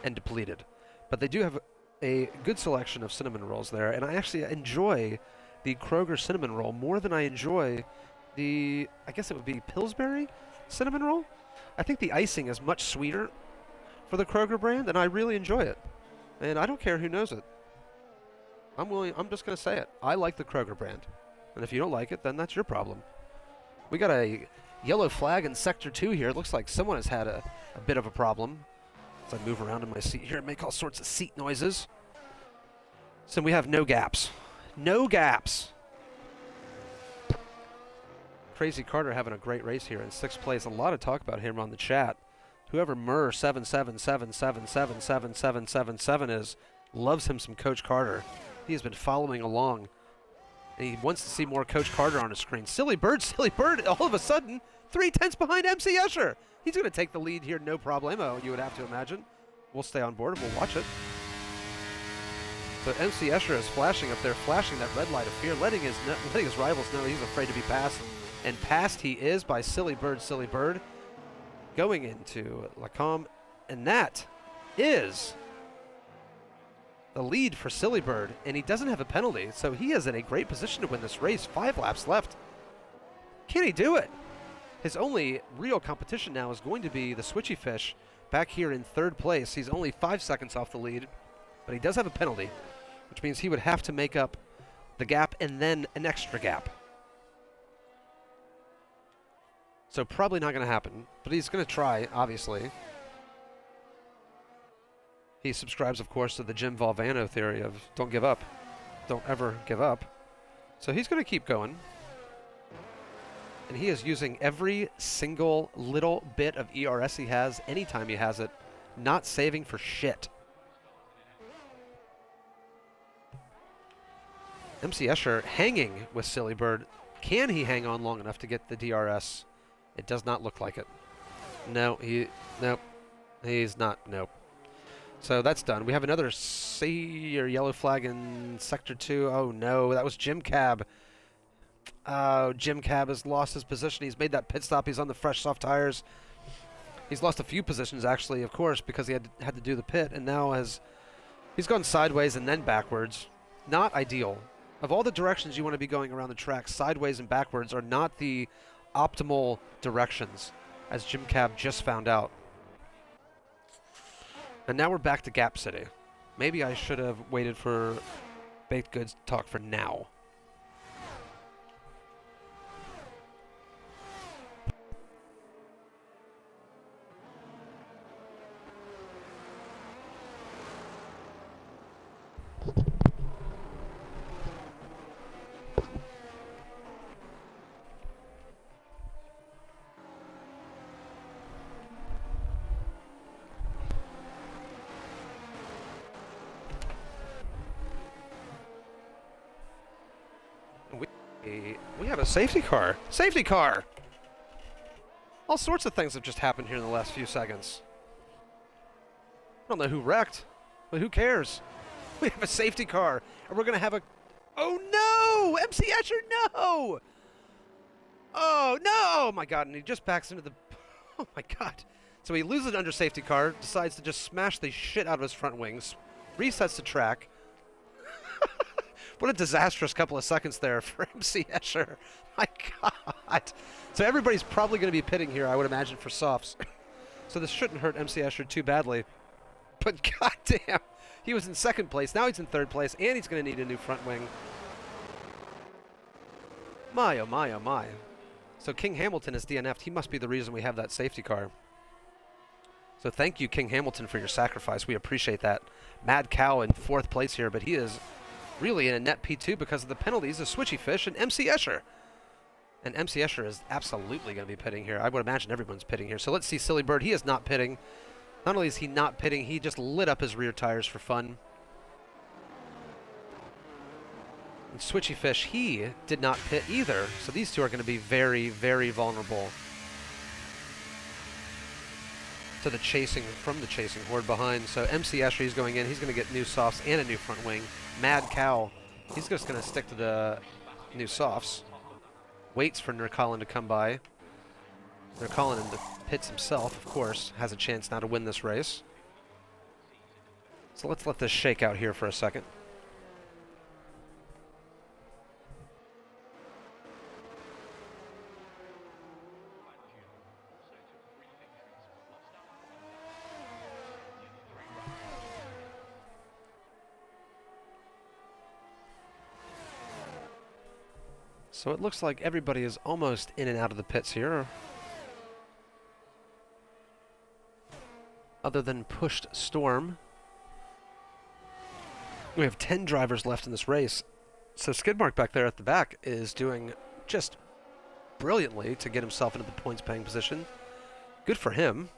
S2: and depleted. But they do have a good selection of cinnamon rolls there, and I actually enjoy the Kroger cinnamon roll more than I enjoy the, I guess it would be Pillsbury cinnamon roll. I think the icing is much sweeter for the Kroger brand, and I really enjoy it. And I don't care who knows it. I'm just going to say it. I like the Kroger brand. And if you don't like it, then that's your problem. We got a yellow flag in Sector 2 here. It looks like someone has had a bit of a problem. As I move around in my seat here and make all sorts of seat noises. So we have no gaps. No gaps. Crazy Carter having a great race here in 6th place. A lot of talk about him on the chat. Whoever Murr 777777777 is loves him some Coach Carter. He has been following along. And he wants to see more Coach Carter on his screen. Silly Bird, all of a sudden, 3/10 behind MC Escher. He's going to take the lead here, no problemo, you would have to imagine. We'll stay on board and we'll watch it. So MC Escher is flashing up there, flashing that red light of fear, letting his rivals know he's afraid to be passed. And passed he is by Silly Bird, going into Lacombe. And that is the lead for Silly Bird, and he doesn't have a penalty, so he is in a great position to win this race. 5 laps left. Can he do it? His only real competition now is going to be the Switchy Fish back here in 3rd place. He's only 5 seconds off the lead, but he does have a penalty, which means he would have to make up the gap and then an extra gap. So probably not going to happen, but he's going to try, obviously. He subscribes, of course, to the Jim Valvano theory of don't give up. don't ever give up. So he's going to keep going. And he is using every single little bit of ERS he has anytime he has it, not saving for shit. MC Escher hanging with Silly Bird. Can he hang on long enough to get the DRS? It does not look like it. No, nope. He's not, nope. So that's done. We have another C or yellow flag in Sector 2. Oh no, that was Jim Cab. Oh, Jim Cab has lost his position. He's made that pit stop. He's on the fresh soft tires. He's lost a few positions, actually, of course, because he had to do the pit, and now he's gone sideways and then backwards. Not ideal. Of all the directions you want to be going around the track, sideways and backwards are not the optimal directions, as Jim Cab just found out. And now we're back to Gap City. Maybe I should have waited for Baked Goods talk for now. We have a safety car. Safety car! All sorts of things have just happened here in the last few seconds. I don't know who wrecked, but who cares? We have a safety car, and we're going to have a... Oh, no! MC Escher, no! Oh, no! Oh, my God, and he just backs into the... Oh, my God. So he loses under safety car, decides to just smash the shit out of his front wings, resets the track. What a disastrous couple of seconds there for MC Escher. My God. So everybody's probably going to be pitting here, I would imagine, for softs. So this shouldn't hurt MC Escher too badly. But goddamn, he was in second place. Now he's in third place, and he's going to need a new front wing. My, oh my, oh my. So King Hamilton is DNF'd. He must be the reason we have that safety car. So thank you, King Hamilton, for your sacrifice. We appreciate that. Mad Cow in fourth place here, but he is really in a net P2 because of the penalties of Switchy Fish and MC Escher. And MC Escher is absolutely going to be pitting here. I would imagine everyone's pitting here. So let's see Silly Bird. He is not pitting. Not only is he not pitting, he just lit up his rear tires for fun. And Switchy Fish, he did not pit either. So these two are going to be very, very vulnerable to the chasing, from the chasing horde behind. So MC Escher, he's going in. He's going to get new softs and a new front wing. Mad Cow, he's just going to stick to the new softs. Waits for Nurkalin to come by. Nurkalin in the pits himself, of course, has a chance now to win this race. So let's let this shake out here for a second. So it looks like everybody is almost in and out of the pits here. Other than Pushed Storm. We have 10 drivers left in this race. So Skidmark back there at the back is doing just brilliantly to get himself into the points paying position. Good for him.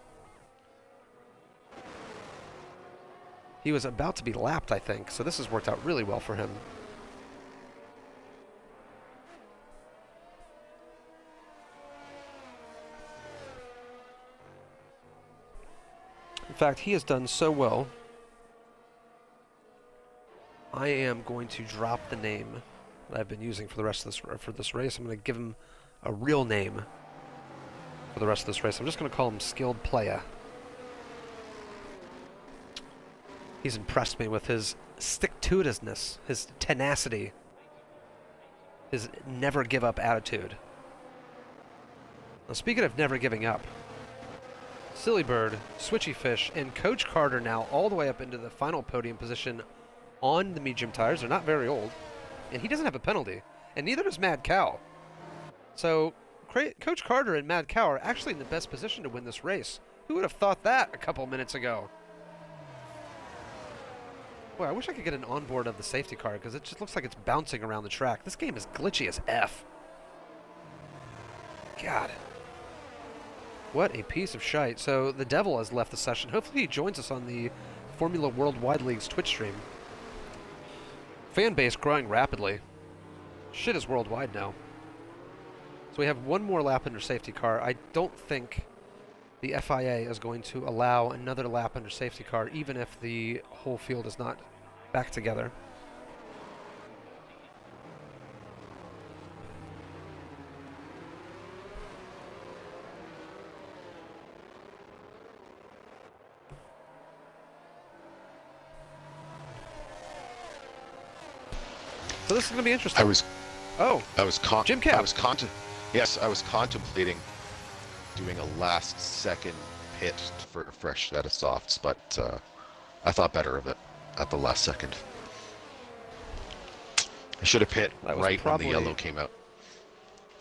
S2: He was about to be lapped, I think, so this has worked out really well for him. In fact, he has done so well, I am going to drop the name that I've been using for the rest of this race. I'm going to give him a real name for the rest of this race. I'm just going to call him Skilled Playa. He's impressed me with his stick-to-itiveness, his tenacity, his never-give-up attitude. Now, speaking of never giving up, Silly Bird, Switchy Fish, and Coach Carter now all the way up into the final podium position on the medium tires. They're not very old. And he doesn't have a penalty. And neither does Mad Cow. So Coach Carter and Mad Cow are actually in the best position to win this race. Who would have thought that a couple minutes ago? Boy, I wish I could get an onboard of the safety car because it just looks like it's bouncing around the track. This game is glitchy as F. God. What a piece of shite. So the Devil has left the session. Hopefully he joins us on the Formula Worldwide League's Twitch stream. Fan base growing rapidly. Shit is worldwide now. So we have one more lap under safety car. I don't think the FIA is going to allow another lap under safety car, even if the whole field is not back together. So this is going to be interesting. Jim Cap.
S4: I was contemplating doing a last-second pit for a fresh set of softs, but I thought better of it at the last second. I should have pit right when the yellow came out.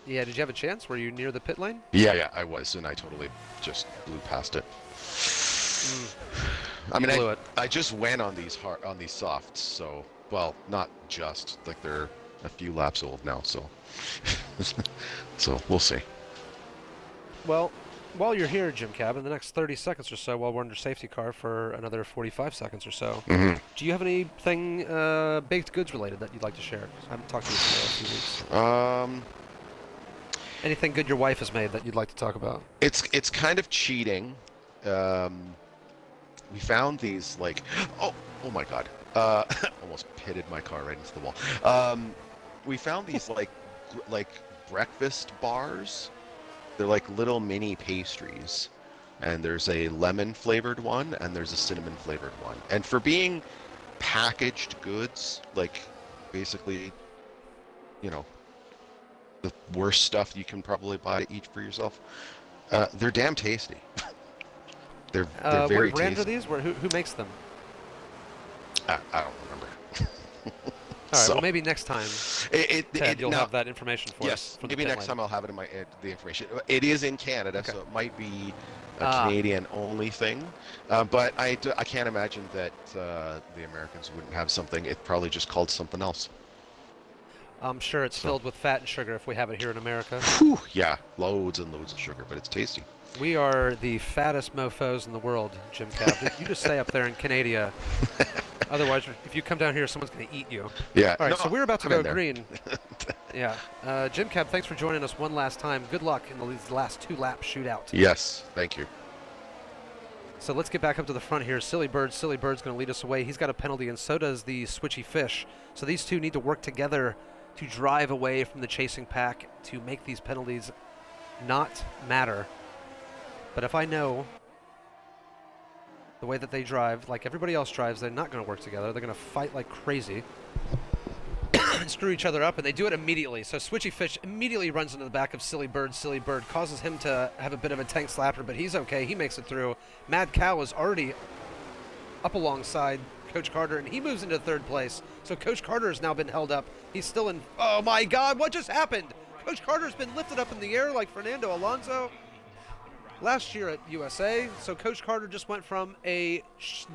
S2: Yeah, did you have a chance? Were you near the pit lane?
S4: Yeah, I was, and I totally just blew past it. I mean, I just went on these softs, so, well, not just, like they're a few laps old now, so so we'll see.
S2: Well, while you're here, Jim Cab, in the next 30 seconds or so, while we're under safety car for another 45 seconds or so, do you have anything baked goods related that you'd like to share? 'Cause I haven't talked to you for a few weeks. Anything good your wife has made that you'd like to talk about?
S4: It's kind of cheating. We found these, like, oh my god, almost pitted my car right into the wall. We found these like breakfast bars. They're like little mini pastries, and there's a lemon flavored one and there's a cinnamon flavored one. And for being packaged goods, like basically, you know, the worst stuff you can probably buy to eat for yourself, they're damn tasty. they're very
S2: what brand
S4: tasty.
S2: are these? Who makes them?
S4: I don't remember.
S2: All right, well, maybe next time, Ted, you'll
S4: now,
S2: have that information for us.
S4: Yes,
S2: from
S4: maybe
S2: the pit
S4: next
S2: lane.
S4: time I'll have it in the information. It is in Canada,
S2: Okay.
S4: so it might be a Canadian-only thing. But I can't imagine that the Americans wouldn't have something. It's probably just called something else.
S2: I'm sure it's filled with fat and sugar if we have it here in America.
S4: Whew, yeah, loads and loads of sugar, but it's tasty.
S2: We are the fattest mofos in the world, Jim Cab. You just stay up there in Canada. Otherwise, if you come down here, someone's going to eat you.
S4: Yeah.
S2: All right, so we're about to go
S4: there.
S2: green. Yeah. Jim Cab, thanks for joining us one last time. Good luck in these last 2 lap shootout.
S4: Yes, thank you.
S2: So let's get back up to the front here. Silly Bird's going to lead us away. He's got a penalty, and so does the Switchy Fish. So these two need to work together to drive away from the chasing pack to make these penalties not matter. But if I know the way that they drive, like everybody else drives, they're not going to work together. They're going to fight like crazy and screw each other up, and they do it immediately. So Switchy Fish immediately runs into the back of Silly Bird. Silly Bird causes him to have a bit of a tank slapper, but he's okay. He makes it through. Mad Cow is already up alongside Coach Carter, and he moves into 3rd place. So Coach Carter has now been held up. He's still in... Oh, my God, what just happened? Coach Carter's been lifted up in the air like Fernando Alonso last year at USA. So Coach Carter just went from a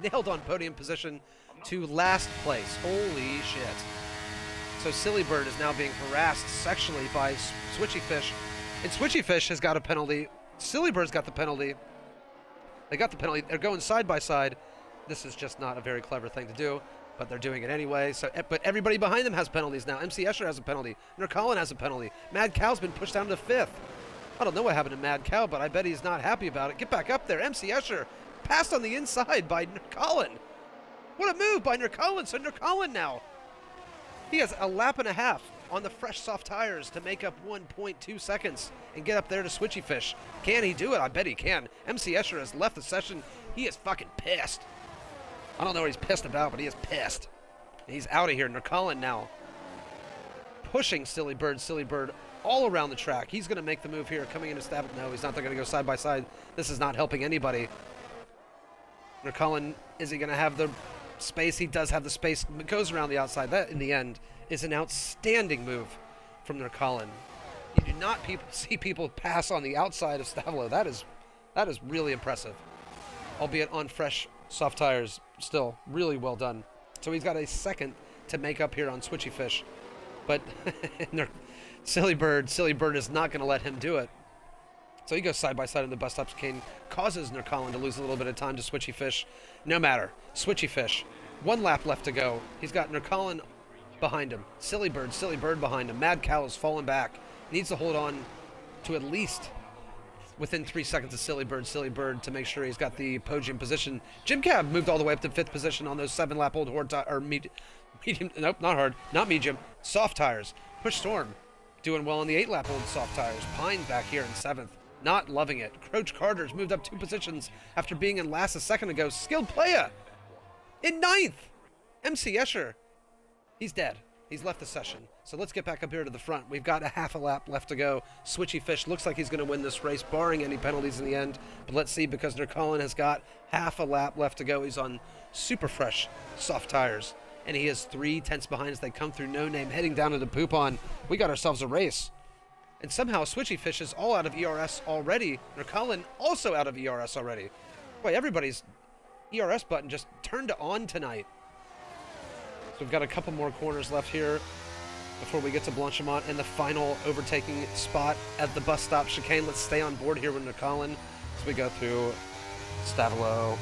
S2: nailed-on podium position to last place. Holy shit. So Silly Bird is now being harassed sexually by Switchy Fish. And Switchy Fish has got a penalty. Silly Bird's got the penalty. They got the penalty. They're going side by side. This is just not a very clever thing to do, but they're doing it anyway. So, but everybody behind them has penalties now. MC Escher has a penalty. Nurkalin has a penalty. Mad Cow's been pushed down to 5th. I don't know what happened to Mad Cow, but I bet he's not happy about it. Get back up there. MC Escher passed on the inside by Nurkalin. What a move by Nurkalin. So Nurkalin now, he has a lap and a half on the fresh soft tires to make up 1.2 seconds and get up there to Switchy Fish. Can he do it? I bet he can. MC Escher has left the session. He is fucking pissed. I don't know what he's pissed about, but he is pissed. He's out of here. Nurkalin now pushing Silly Bird all around the track. He's going to make the move here, coming into stab. No, he's not. They're going to go side by side. This is not helping anybody. Nurkalin, is he going to have the space? He does have the space. Goes around the outside. That, in the end, is an outstanding move from Nurkalin. You do not see people pass on the outside of Stavlo. That is really impressive. Albeit on fresh soft tires, still really well done. So he's got a second to make up here on Switchy Fish. But Silly Bird is not going to let him do it. So he goes side by side in the bus stop chicane, causes Nurkalin to lose a little bit of time to Switchy Fish. No matter. Switchy Fish. 1 lap left to go. He's got Nurkalin behind him. Silly Bird behind him. Mad Cow is falling back. Needs to hold on to at least within 3 seconds of Silly Bird to make sure he's got the podium position. Jim Cab moved all the way up to 5th position on those 7-lap-old medium, nope, not hard, not medium, soft tires. Push Storm doing well on the 8-lap-old soft tires. Pine back here in 7th. Not loving it. Coach Carter's moved up 2 positions after being in last a second ago. Skilled Playa in 9th. MC Escher, he's dead. He's left the session. So let's get back up here to the front. We've got a half a lap left to go. Switchy Fish looks like he's going to win this race, barring any penalties in the end. But let's see, because Nurkalin has got half a lap left to go. He's on super fresh soft tires. And he is 3 tenths behind as they come through No Name, heading down to the Poupon. We got ourselves a race. And somehow Switchy Fish is all out of ERS already. Nurkalin also out of ERS already. Boy, everybody's ERS button just turned on tonight. So we've got a couple more corners left here before we get to Blanchimont and the final overtaking spot at the bus stop chicane. Let's stay on board here with Nurkalin as we go through Stavilo.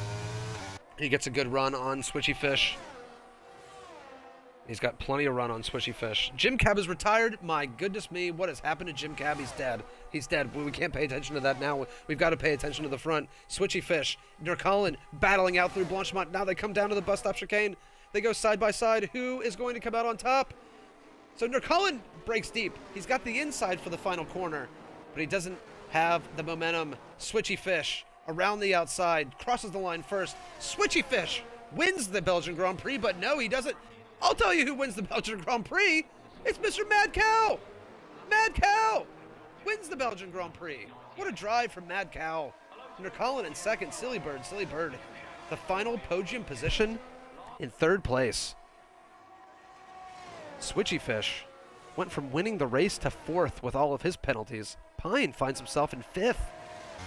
S2: He gets a good run on Switchy Fish. He's got plenty of run on Switchy Fish. Jim Cab is retired. My goodness me, what has happened to Jim Cab? He's dead. He's dead. We can't pay attention to that now. We've got to pay attention to the front. Switchy Fish, Nurkalin battling out through Blanchimont. Now they come down to the bus stop chicane. They go side by side. Who is going to come out on top? So Nurkalin breaks deep. He's got the inside for the final corner, but he doesn't have the momentum. Switchy Fish around the outside, crosses the line first. Switchy Fish wins the Belgian Grand Prix, but no, he doesn't. I'll tell you who wins the Belgian Grand Prix. It's Mr. Mad Cow. Mad Cow wins the Belgian Grand Prix. What a drive from Mad Cow. Nurkalin in second. Silly Bird. The final podium position in 3rd place. Switchy Fish went from winning the race to 4th with all of his penalties. Pine finds himself in 5th.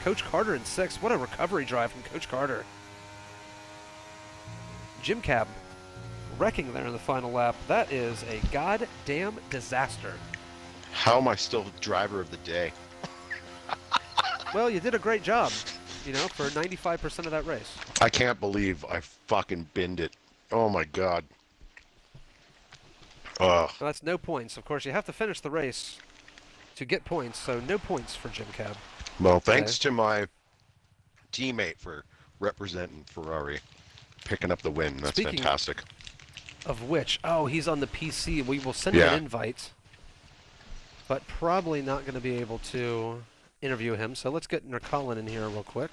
S2: Coach Carter in 6th. What a recovery drive from Coach Carter. Jim Cab wrecking there in the final lap. That is a goddamn disaster.
S4: How am I still driver of the day?
S2: Well, you did a great job, for 95% of that race.
S4: I can't believe I fucking binned it. Oh my god.
S2: Well, that's no points. Of course, you have to finish the race to get points, so no points for Jim Cab.
S4: Well, thanks to my teammate for representing Ferrari, picking up the win. That's fantastic.
S2: Of which, he's on the PC. We will send him an invite, but probably not going to be able to interview him. So let's get Nurkalin in here real quick.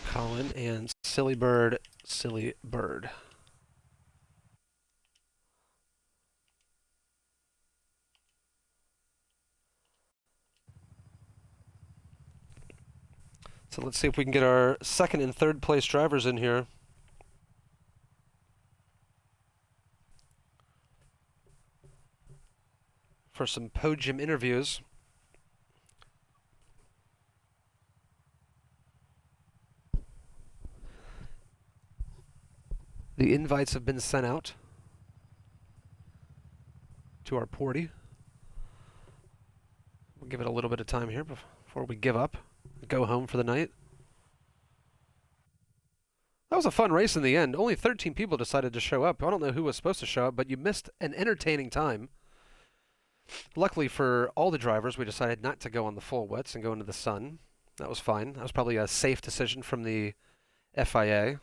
S2: Nurkalin and Silly Bird. So let's see if we can get our 2nd and 3rd place drivers in here. For some podium interviews. The invites have been sent out to our porty. We'll give it a little bit of time here before we give up. Go home for the night. That was a fun race in the end. Only 13 people decided to show up. I don't know who was supposed to show up, but you missed an entertaining time. Luckily for all the drivers, we decided not to go on the full wets and go into the sun. That was fine. That was probably a safe decision from the FIA.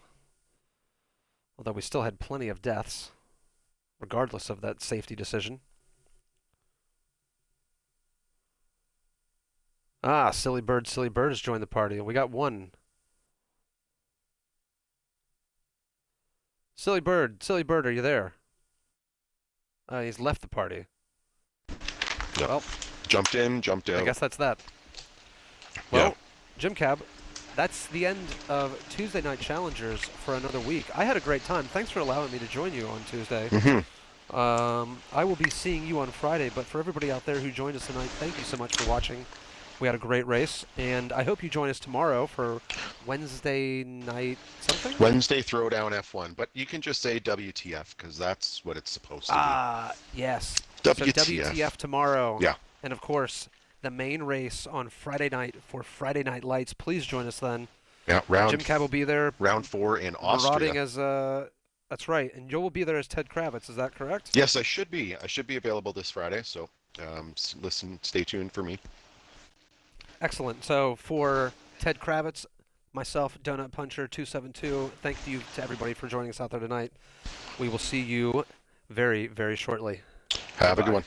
S2: Although we still had plenty of deaths, regardless of that safety decision. Silly Bird has joined the party, and we got one. Silly Bird, are you there? He's left the party.
S4: Yep.
S2: Well,
S4: jumped in.
S2: I guess that's that. Well, Jim Cab, that's the end of Tuesday Night Challengers for another week. I had a great time. Thanks for allowing me to join you on Tuesday. I will be seeing you on Friday, but for everybody out there who joined us tonight, thank you so much for watching. We had a great race, and I hope you join us tomorrow for Wednesday night something?
S4: Wednesday Throwdown F1, but you can just say WTF because that's what it's supposed to
S2: Ah, yes.
S4: be.
S2: So WTF tomorrow.
S4: Yeah.
S2: And, of course, the main race on Friday night for Friday Night Lights. Please join us then.
S4: Yeah,
S2: Jim Cab will be there.
S4: Round 4 in Austria.
S2: Marauding as that's right. And Joe will be there as Ted Kravitz. Is that correct?
S4: Yes, I should be. I should be available this Friday, so stay tuned for me.
S2: Excellent. So for Ted Kravitz, myself, DonutPuncher 272, thank you to everybody for joining us out there tonight. We will see you very, very shortly.
S4: Have
S2: Goodbye.
S4: a good one.